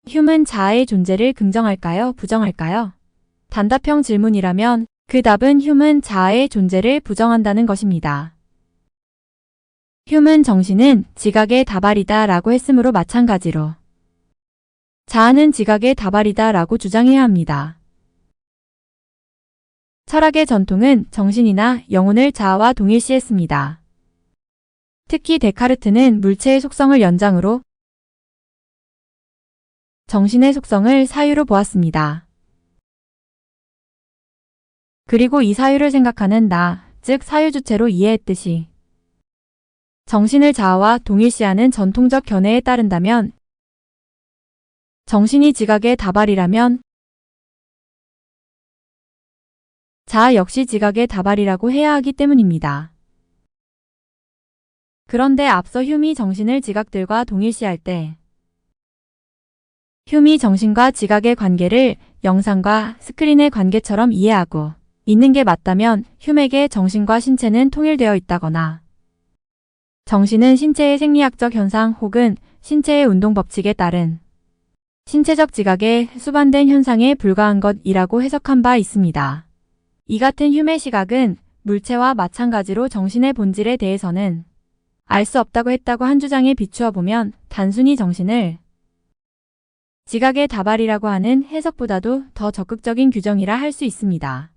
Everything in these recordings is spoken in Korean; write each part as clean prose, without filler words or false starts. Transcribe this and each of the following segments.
휴문 자아의 존재를 긍정할까요? 부정할까요? 단답형 질문이라면 그 답은 휴문 자아의 존재를 부정한다는 것입니다. 휴문 정신은 지각의 다발이다 라고 했으므로 마찬가지로 자아는 지각의 다발이다 라고 주장해야 합니다. 철학의 전통은 정신이나 영혼을 자아와 동일시했습니다. 특히 데카르트는 물체의 속성을 연장으로 정신의 속성을 사유로 보았습니다. 그리고 이 사유를 생각하는 나, 즉 사유주체로 이해했듯이 정신을 자아와 동일시하는 전통적 견해에 따른다면 정신이 지각의 다발이라면 자아 역시 지각의 다발이라고 해야 하기 때문입니다. 그런데 앞서 휴미 정신을 지각들과 동일시할 때 휴미 정신과 지각의 관계를 영상과 스크린의 관계처럼 이해하고 있는 게 맞다면 휴맥의 정신과 신체는 통일되어 있다거나 정신은 신체의 생리학적 현상 혹은 신체의 운동 법칙에 따른 신체적 지각에 수반된 현상에 불과한 것이라고 해석한 바 있습니다. 이 같은 휴메 시각은 물체와 마찬가지로 정신의 본질에 대해서는 알 수 없다고 했다고 한 주장에 비추어 보면 단순히 정신을 지각의 다발이라고 하는 해석보다도 더 적극적인 규정이라 할 수 있습니다.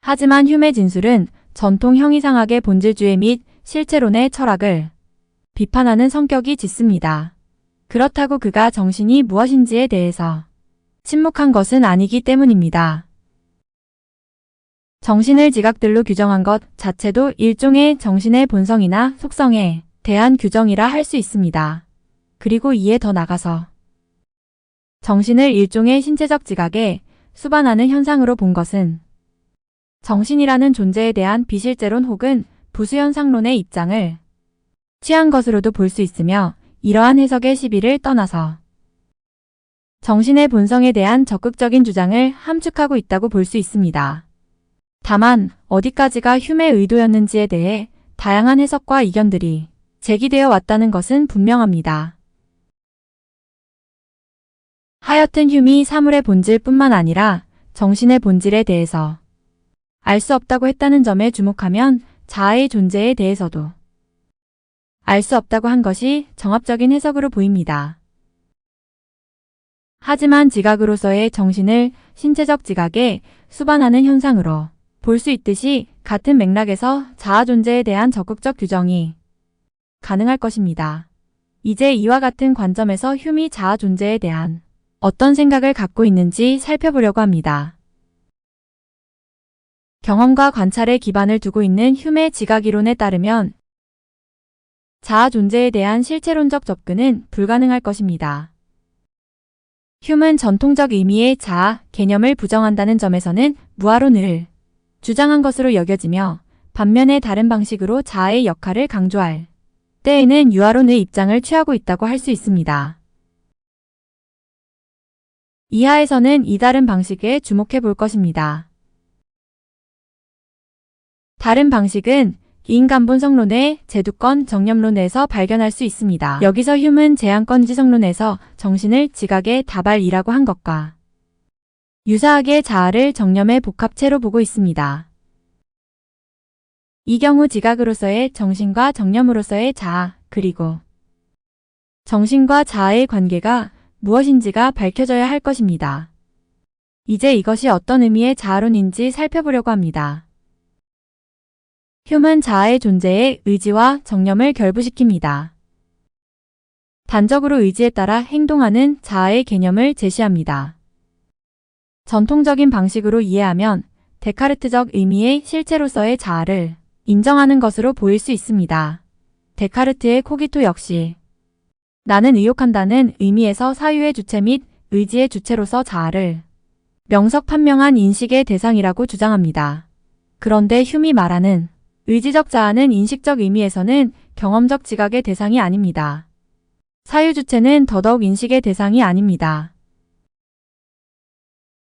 하지만 휴메 진술은 전통 형이상학의 본질주의 및 실체론의 철학을 비판하는 성격이 짙습니다. 그렇다고 그가 정신이 무엇인지에 대해서 침묵한 것은 아니기 때문입니다. 정신을 지각들로 규정한 것 자체도 일종의 정신의 본성이나 속성에 대한 규정이라 할 수 있습니다. 그리고 이에 더 나가서 정신을 일종의 신체적 지각에 수반하는 현상으로 본 것은 정신이라는 존재에 대한 비실제론 혹은 부수현상론의 입장을 취한 것으로도 볼 수 있으며 이러한 해석의 시비를 떠나서 정신의 본성에 대한 적극적인 주장을 함축하고 있다고 볼 수 있습니다. 다만 어디까지가 휴메의 의도였는지에 대해 다양한 해석과 이견들이 제기되어 왔다는 것은 분명합니다. 하여튼 휴미 사물의 본질뿐만 아니라 정신의 본질에 대해서 알 수 없다고 했다는 점에 주목하면 자아의 존재에 대해서도 알 수 없다고 한 것이 정합적인 해석으로 보입니다. 하지만 지각으로서의 정신을 신체적 지각에 수반하는 현상으로 볼 수 있듯이 같은 맥락에서 자아 존재에 대한 적극적 규정이 가능할 것입니다. 이제 이와 같은 관점에서 휴미 자아 존재에 대한 어떤 생각을 갖고 있는지 살펴보려고 합니다. 경험과 관찰에 기반을 두고 있는 휴메 지각이론에 따르면 자아 존재에 대한 실체론적 접근은 불가능할 것입니다. 휴은 전통적 의미의 자아 개념을 부정한다는 점에서는 무아론을 주장한 것으로 여겨지며 반면에 다른 방식으로 자아의 역할을 강조할 때에는 유아론의 입장을 취하고 있다고 할 수 있습니다. 이하에서는 이 다른 방식에 주목해 볼 것입니다. 다른 방식은 인간본성론의 제두권 정념론에서 발견할 수 있습니다. 여기서 휴은 제한권 지성론에서 정신을 지각의 다발이라고 한 것과 유사하게 자아를 정념의 복합체로 보고 있습니다. 이 경우 지각으로서의 정신과 정념으로서의 자아, 그리고 정신과 자아의 관계가 무엇인지가 밝혀져야 할 것입니다. 이제 이것이 어떤 의미의 자아론인지 살펴보려고 합니다. 휴은 자아의 존재에 의지와 정념을 결부시킵니다. 단적으로 의지에 따라 행동하는 자아의 개념을 제시합니다. 전통적인 방식으로 이해하면 데카르트적 의미의 실체로서의 자아를 인정하는 것으로 보일 수 있습니다. 데카르트의 코기토 역시 나는 의욕한다는 의미에서 사유의 주체 및 의지의 주체로서 자아를 명석판명한 인식의 대상이라고 주장합니다. 그런데 휴미 말하는 의지적 자아는 인식적 의미에서는 경험적 지각의 대상이 아닙니다. 사유주체는 더더욱 인식의 대상이 아닙니다.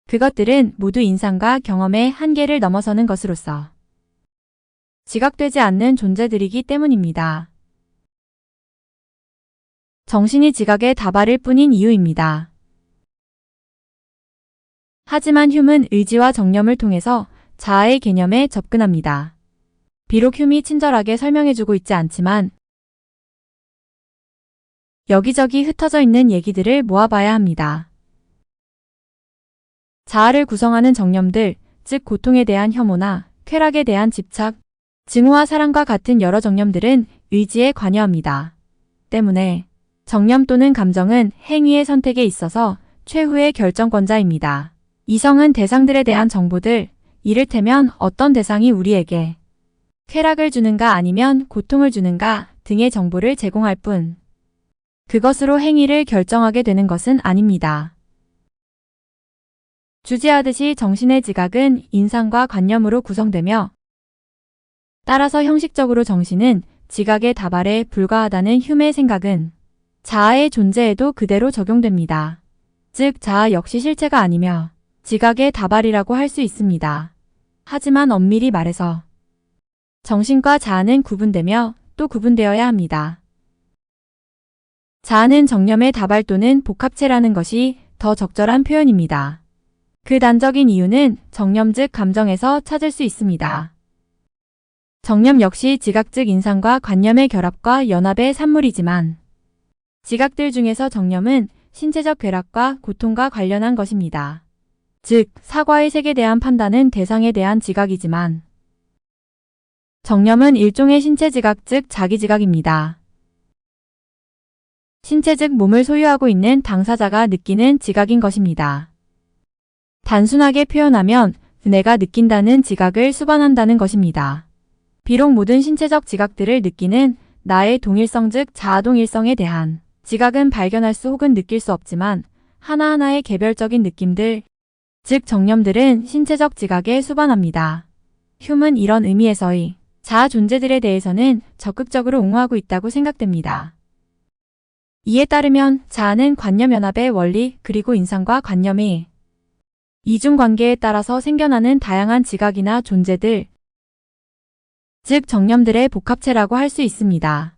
그것들은 모두 인상과 경험의 한계를 넘어서는 것으로서 지각되지 않는 존재들이기 때문입니다. 정신이 지각의 다발일 뿐인 이유입니다. 하지만 흉은 의지와 정념을 통해서 자아의 개념에 접근합니다. 비록 흉이 친절하게 설명해주고 있지 않지만 여기저기 흩어져 있는 얘기들을 모아봐야 합니다. 자아를 구성하는 정념들, 즉 고통에 대한 혐오나 쾌락에 대한 집착, 증오와 사랑과 같은 여러 정념들은 의지에 관여합니다. 때문에 정념 또는 감정은 행위의 선택에 있어서 최후의 결정권자입니다. 이성은 대상들에 대한 정보들, 이를테면 어떤 대상이 우리에게 쾌락을 주는가 아니면 고통을 주는가 등의 정보를 제공할 뿐, 그것으로 행위를 결정하게 되는 것은 아닙니다. 주제하듯이 정신의 지각은 인상과 관념으로 구성되며 따라서 형식적으로 정신은 지각의 다발에 불과하다는 흉의 생각은 자아의 존재에도 그대로 적용됩니다. 즉 자아 역시 실체가 아니며 지각의 다발이라고 할 수 있습니다. 하지만 엄밀히 말해서 정신과 자아는 구분되며 또 구분되어야 합니다. 자아는 정념의 다발 또는 복합체라는 것이 더 적절한 표현입니다. 그 단적인 이유는 정념 즉 감정에서 찾을 수 있습니다. 정념 역시 지각 즉 인상과 관념의 결합과 연합의 산물이지만 지각들 중에서 정념은 신체적 쾌락과 고통과 관련한 것입니다. 즉 사과의 색에 대한 판단은 대상에 대한 지각이지만 정념은 일종의 신체 지각 즉 자기 지각입니다. 신체 즉 몸을 소유하고 있는 당사자가 느끼는 지각인 것입니다. 단순하게 표현하면 내가 느낀다는 지각을 수반한다는 것입니다. 비록 모든 신체적 지각들을 느끼는 나의 동일성 즉 자아동일성에 대한 지각은 발견할 수 혹은 느낄 수 없지만 하나하나의 개별적인 느낌들, 즉 정념들은 신체적 지각에 수반합니다. 흉은 이런 의미에서의 자아 존재들에 대해서는 적극적으로 옹호하고 있다고 생각됩니다. 이에 따르면 자아는 관념연합의 원리 그리고 인상과 관념의 이중관계에 따라서 생겨나는 다양한 지각이나 존재들, 즉 정념들의 복합체라고 할 수 있습니다.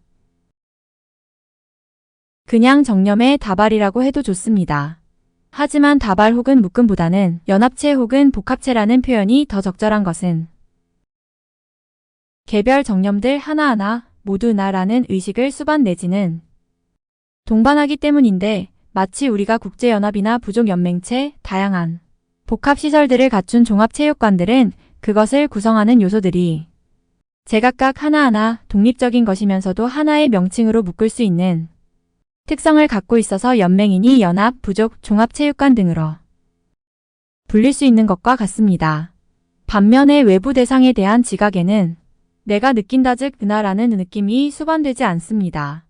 그냥 정념의 다발이라고 해도 좋습니다. 하지만 다발 혹은 묶음보다는 연합체 혹은 복합체라는 표현이 더 적절한 것은 개별 정념들 하나하나 모두 나라는 의식을 수반 내지는 동반하기 때문인데 마치 우리가 국제연합이나 부족연맹체, 다양한 복합시설들을 갖춘 종합체육관들은 그것을 구성하는 요소들이 제각각 하나하나 독립적인 것이면서도 하나의 명칭으로 묶을 수 있는 특성을 갖고 있어서 연맹이니 연합, 부족, 종합체육관 등으로 불릴 수 있는 것과 같습니다. 반면에 외부 대상에 대한 지각에는 내가 느낀다 즉 나라는 느낌이 수반되지 않습니다.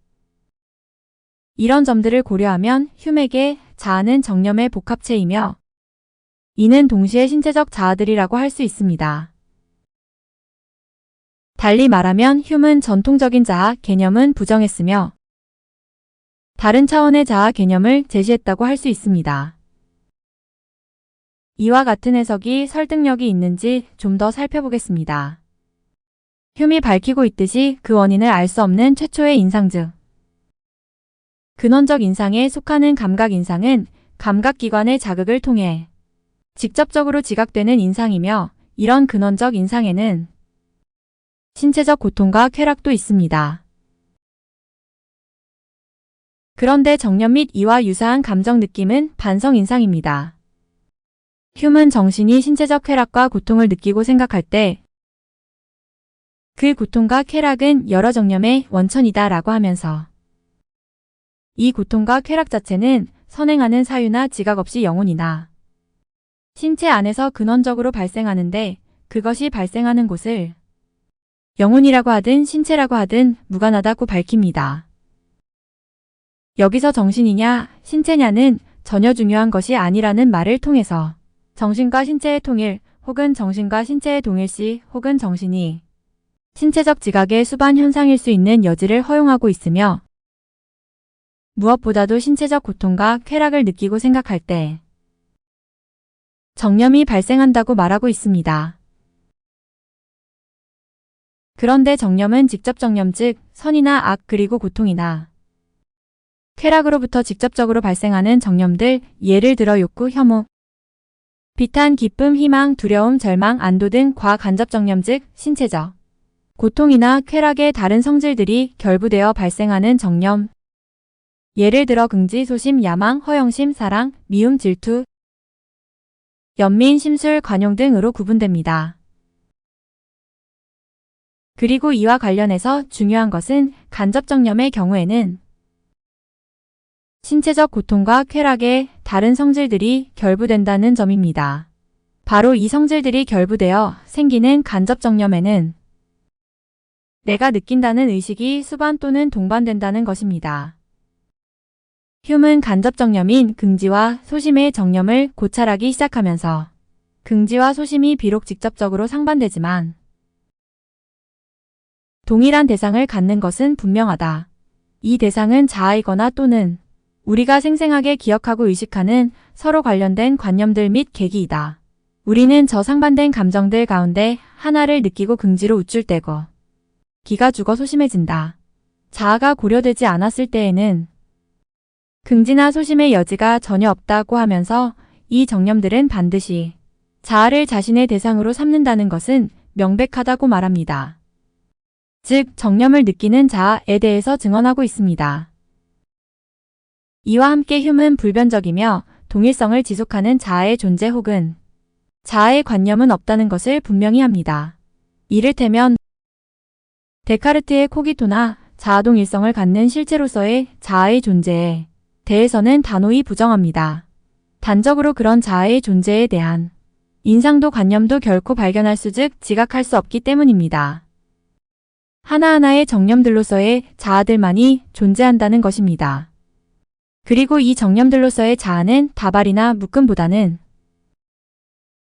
이런 점들을 고려하면 흉에게 자아는 정념의 복합체이며 이는 동시에 신체적 자아들이라고 할 수 있습니다. 달리 말하면 흉은 전통적인 자아 개념은 부정했으며 다른 차원의 자아 개념을 제시했다고 할 수 있습니다. 이와 같은 해석이 설득력이 있는지 좀 더 살펴보겠습니다. 흉이 밝히고 있듯이 그 원인을 알 수 없는 최초의 인상 즉 근원적 인상에 속하는 감각 인상은 감각기관의 자극을 통해 직접적으로 지각되는 인상이며 이런 근원적 인상에는 신체적 고통과 쾌락도 있습니다. 그런데 정념 및 이와 유사한 감정 느낌은 반성 인상입니다. 흉은 정신이 신체적 쾌락과 고통을 느끼고 생각할 때 그 고통과 쾌락은 여러 정념의 원천이다 라고 하면서 이 고통과 쾌락 자체는 선행하는 사유나 지각 없이 영혼이나 신체 안에서 근원적으로 발생하는데 그것이 발생하는 곳을 영혼이라고 하든 신체라고 하든 무관하다고 밝힙니다. 여기서 정신이냐 신체냐는 전혀 중요한 것이 아니라는 말을 통해서 정신과 신체의 통일 혹은 정신과 신체의 동일시 혹은 정신이 신체적 지각의 수반 현상일 수 있는 여지를 허용하고 있으며 무엇보다도 신체적 고통과 쾌락을 느끼고 생각할 때 정념이 발생한다고 말하고 있습니다. 그런데 정념은 직접 정념 즉 선이나 악 그리고 고통이나 쾌락으로부터 직접적으로 발생하는 정념들, 예를 들어 욕구, 혐오, 비탄, 기쁨, 희망, 두려움, 절망, 안도 등 과간접 정념 즉 신체적 고통이나 쾌락의 다른 성질들이 결부되어 발생하는 정념. 예를 들어 긍지, 소심, 야망, 허영심, 사랑, 미움, 질투, 연민, 심술, 관용 등으로 구분됩니다. 그리고 이와 관련해서 중요한 것은 간접 정념의 경우에는 신체적 고통과 쾌락의 다른 성질들이 결부된다는 점입니다. 바로 이 성질들이 결부되어 생기는 간접 정념에는 내가 느낀다는 의식이 수반 또는 동반된다는 것입니다. 흉은 간접 정념인 긍지와 소심의 정념을 고찰하기 시작하면서 긍지와 소심이 비록 직접적으로 상반되지만 동일한 대상을 갖는 것은 분명하다. 이 대상은 자아이거나 또는 우리가 생생하게 기억하고 의식하는 서로 관련된 관념들 및 계기이다. 우리는 저 상반된 감정들 가운데 하나를 느끼고 긍지로 우쭐대고 기가 죽어 소심해진다. 자아가 고려되지 않았을 때에는 긍지나 소심의 여지가 전혀 없다고 하면서 이 정념들은 반드시 자아를 자신의 대상으로 삼는다는 것은 명백하다고 말합니다. 즉, 정념을 느끼는 자아에 대해서 증언하고 있습니다. 이와 함께 흉은 불변적이며 동일성을 지속하는 자아의 존재 혹은 자아의 관념은 없다는 것을 분명히 합니다. 이를테면 데카르트의 코기토나 자아동일성을 갖는 실체로서의 자아의 존재에 대해서는 단호히 부정합니다. 단적으로 그런 자아의 존재에 대한 인상도 관념도 결코 발견할 수 즉 지각할 수 없기 때문입니다. 하나하나의 정념들로서의 자아들만이 존재한다는 것입니다. 그리고 이 정념들로서의 자아는 다발이나 묶음보다는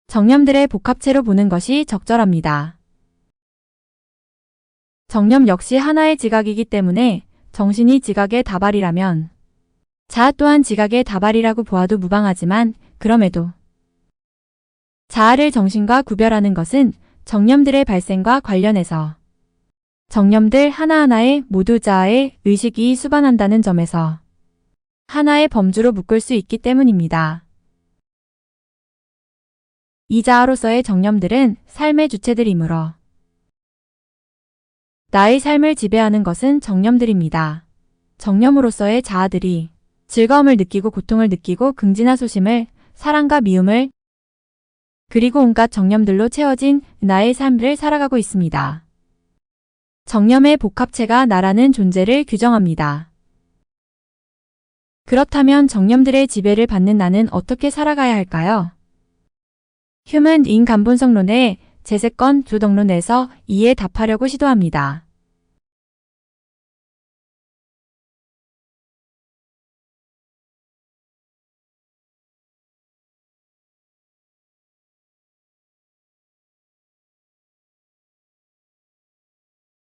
정념들의 복합체로 보는 것이 적절합니다. 정념 역시 하나의 지각이기 때문에 정신이 지각의 다발이라면 자아 또한 지각의 다발이라고 보아도 무방하지만 그럼에도 자아를 정신과 구별하는 것은 정념들의 발생과 관련해서 정념들 하나하나에 모두 자아의 의식이 수반한다는 점에서 하나의 범주로 묶을 수 있기 때문입니다. 이 자아로서의 정념들은 삶의 주체들이므로 나의 삶을 지배하는 것은 정념들입니다. 정념으로서의 자아들이 즐거움을 느끼고 고통을 느끼고 긍지나 소심을, 사랑과 미움을 그리고 온갖 정념들로 채워진 나의 삶을 살아가고 있습니다. 정념의 복합체가 나라는 존재를 규정합니다. 그렇다면 정념들의 지배를 받는 나는 어떻게 살아가야 할까요? 휴먼 인간본성론의 재세권 조덕론에서 이에 답하려고 시도합니다.